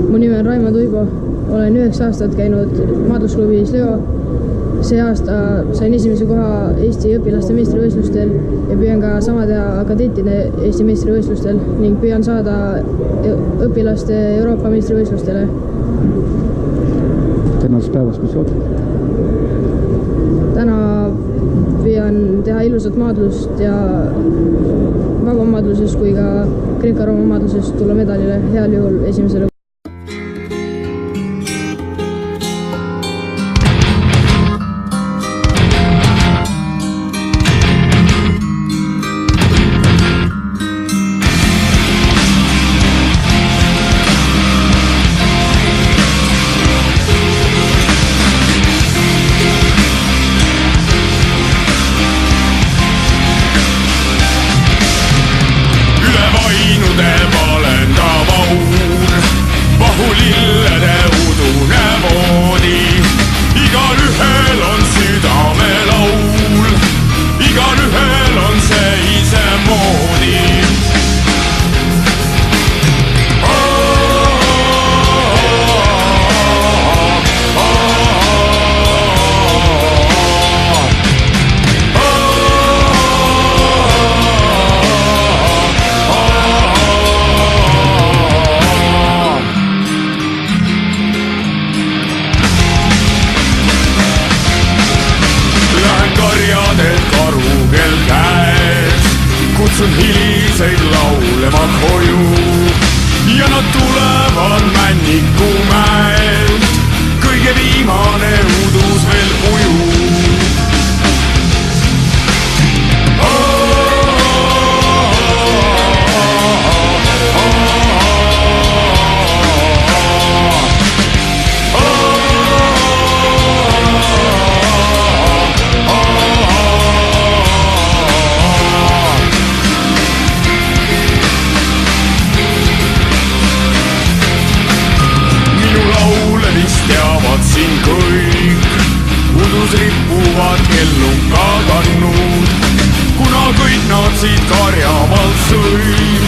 Mu nimi on Raimond Uibo, olen 9 aastat käinud maadlusklubis Leo. See aasta sain esimese koha Eesti õpilaste meistrivõistlustel ja püüan ka sama teha kadettide Eesti meistrivõistlustel ning püüan saada õpilaste Euroopa meistrivõistlustele. Tänasest päevast, mis ootad? Täna püüan teha ilusat maadlust ja vabamaadluses kui ka Kreeka-Rooma maadluses tulla medalile, heal juhul esimesele. Lillede udune moodi, igalühel on südamelaul, igalühel on see isemoodi. Kutsun hiliseid laulema koju ja nad tulevad Männikumäelt. Kõige viimane udus veel ujub. Udus rippuvad kellunka kannud, kuna kõik nad siit karjamaalt sõid.